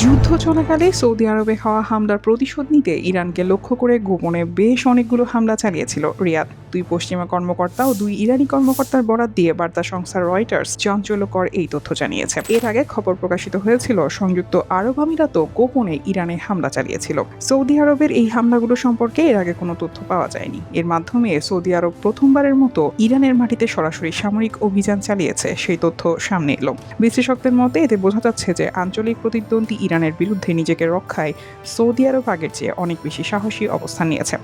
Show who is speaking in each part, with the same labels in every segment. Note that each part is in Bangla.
Speaker 1: যুদ্ধ চলাকালে সৌদি আরবে হওয়া হামলার প্রতিশোধ নিতে ইরানকে লক্ষ্য করে গোপনে বেশ অনেকগুলো হামলা চালিয়েছিল রিয়াদ। দুই পশ্চিমা কর্মকর্তা ও দুই ইরানি কর্মকর্তার বরাত দিয়ে বার্তা সংস্থা রয়টার্স চাঞ্চল্যকর এই তথ্য জানিয়েছে। এর আগে খবর প্রকাশিত হয়েছিল সংযুক্ত আরব আমিরাতও গোপনে ইরানে হামলা চালিয়েছিল। সৌদি আরবের এই হামলাগুলো সম্পর্কে এর আগে কোনো তথ্য পাওয়া যায়নি। এর মাধ্যমে সৌদি আরব প্রথমবারের মতো ইরানের মাটিতে সরাসরি সামরিক অভিযান চালিয়েছে সেই তথ্য সামনে এলো। বিশ্লেষকদের মতে এতে বোঝা যাচ্ছে যে আঞ্চলিক প্রতিদ্বন্দ্বী ইরানের বিরুদ্ধে নিজেকে রক্ষায় সৌদি আরব আগের চেয়ে অনেক বেশি সাহসী অবস্থান নিয়েছে।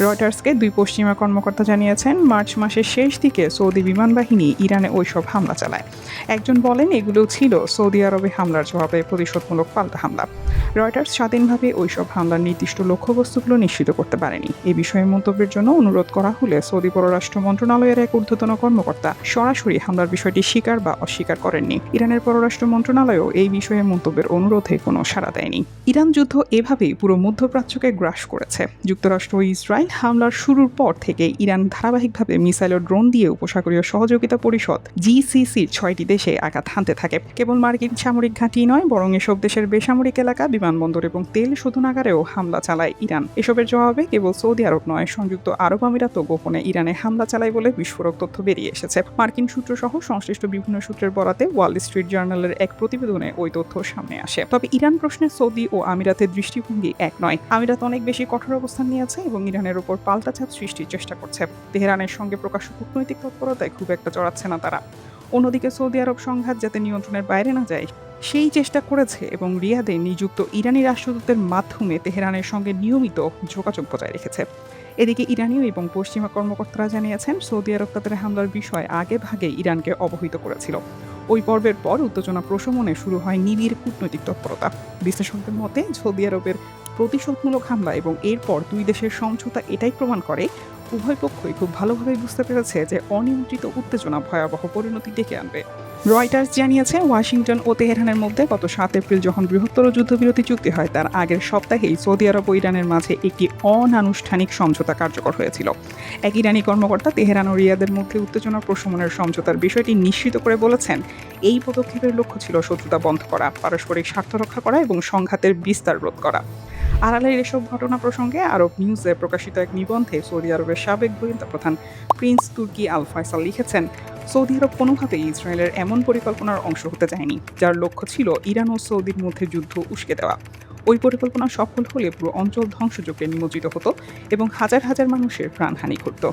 Speaker 1: রয়টার্সকে দুই পশ্চিমা কর্মকর্তা জানিয়েছেন, মার্চ মাসের শেষ দিকে সৌদি বিমান বাহিনী ইরানে ওইসব হামলা চালায়। একজন বলেন, এগুলো ছিল সৌদি আরবে হামলার জবাবে প্রতিশোধমূলক পাল্টা হামলা। রয়টার্স স্বাধীনভাবে ওইসব হামলার নির্দিষ্ট লক্ষ্যবস্তুগুলো নিশ্চিত করতে পারেনি। এই বিষয়ে মন্তব্যের জন্য অনুরোধ করা হলে সৌদি পররাষ্ট্র মন্ত্রণালয়ের এক ঊর্ধ্বতন কর্মকর্তা সরাসরি হামলার বিষয়টি স্বীকার বা অস্বীকার করেননি। ইরানের পররাষ্ট্র মন্ত্রণালয়ও এই বিষয়ে মন্তব্যের অনুরোধে কোনো সাড়া দেয়নি। ইরান যুদ্ধ এভাবেই পুরো মধ্যপ্রাচ্যকে গ্রাস করেছে। যুক্তরাষ্ট্র ও ইসরায়েল হামলার শুরুর পর থেকে ইরান ধারাবাহিকভাবে মিসাইল ও ড্রোন দিয়ে উপসাগরীয় সহযোগিতা পরিষদ জিসিসির 6টি দেশে আঘাত হানতে থাকে। কেবল মার্কিন সামরিক ঘাঁটি নয়, বরং এসব দেশের বেসামরিক এলাকা, বিমানবন্দর এবং তেল শোধনাগারেও হামলা চালায় ইরান। এসবের জবাবে কেবল সৌদি আরব নয়, সংযুক্ত আরব আমিরাতও গোপনে ইরানে হামলা চালায় বলে বিস্ফোরক তথ্য বেরিয়ে এসেছে। মার্কিন সূত্র সহ সংশ্লিষ্ট বিভিন্ন সূত্রের বরাতে ওয়াল স্ট্রিট জার্নালের এক প্রতিবেদনে ওই তথ্য সামনে আসে। তবে ইরান প্রশ্নে সৌদি ও আমিরাতের দৃষ্টিভঙ্গি এক নয়। আমিরাত অনেক বেশি কঠোর অবস্থান নিয়েছে এবং ইরানের উপর পাল্টা চাপ সৃষ্টির চেষ্টা করছে। তেহরানের সঙ্গে প্রকাশ্য কূটনৈতিক তৎপরতায় খুব একটা জড়াচ্ছে না তারা। অন্যদিকে সৌদি আরব সংঘাত যাতে নিয়ন্ত্রণের বাইরে না যায় সেই চেষ্টা করেছে এবং রিয়াদে নিযুক্ত ইরানি রাষ্ট্রদূতের মাধ্যমে তেহরানের সঙ্গে নিয়মিত যোগাযোগ বজায় রেখেছে। এদিকে ইরানীয় এবং পশ্চিমা কর্মকর্তারা জানিয়েছেন, সৌদি আরব তাদের হামলার বিষয়ে আগে ভাগে ইরানকে অবহিত করেছিল। ওই পর্বের পর উত্তেজনা প্রশমনে শুরু হয় নিবিড় কূটনৈতিক তৎপরতা। বিশ্লেষকদের মতে সৌদি আরবের প্রতিশোধমূলক হামলা এবং এরপর দুই দেশের সমঝোতা এটাই প্রমাণ করে উভয় পক্ষই খুব ভালোভাবে বুঝতে পেরেছে যে অনিয়ন্ত্রিত উত্তেজনা ভয়াবহ পরিণতি ডেকে আনবে। রয়টার্স জানিয়েছে, ওয়াশিংটন ও তেহরানের মধ্যে গত 7 এপ্রিল যখন বৃহত্তর যুদ্ধবিরতি চুক্তি হয়, তার আগের সপ্তাহেই সৌদি আরব ও ইরানের মাঝে একটি অনানুষ্ঠানিক সমঝোতা কার্যকর হয়েছিল। এক ইরানি কর্মকর্তা তেহরান ও রিয়াদের মধ্যে উত্তেজনা প্রশমনের সমঝোতার বিষয়টি নিশ্চিত করে বলেছেন, এই পদক্ষেপের লক্ষ্য ছিল শত্রুতা বন্ধ করা, পারস্পরিক স্বার্থ রক্ষা করা এবং সংঘাতের বিস্তার রোধ করা। আড়ালের এসব ঘটনা প্রসঙ্গে আরব নিউজে প্রকাশিত এক নিবন্ধে সৌদি আরবের সাবেক গোয়েন্দা প্রধান প্রিন্স তুর্কি আল ফয়সাল লিখেছেন, সৌদি আরব কোনোভাবেই ইসরায়েলের এমন পরিকল্পনার অংশ হতে চায়নি যার লক্ষ্য ছিল ইরান ও সৌদির মধ্যে যুদ্ধ উস্কে দেওয়া। ওই পরিকল্পনা সফল হলে পুরো অঞ্চল ধ্বংসযজ্ঞে নিমজ্জিত হতো এবং হাজার হাজার মানুষের প্রাণহানি ঘটত।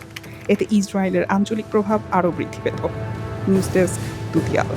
Speaker 1: এতে ইসরায়েলের আঞ্চলিক প্রভাব আরও বৃদ্ধি পেত। নিউজ ডেস্ক, দুটি আলো।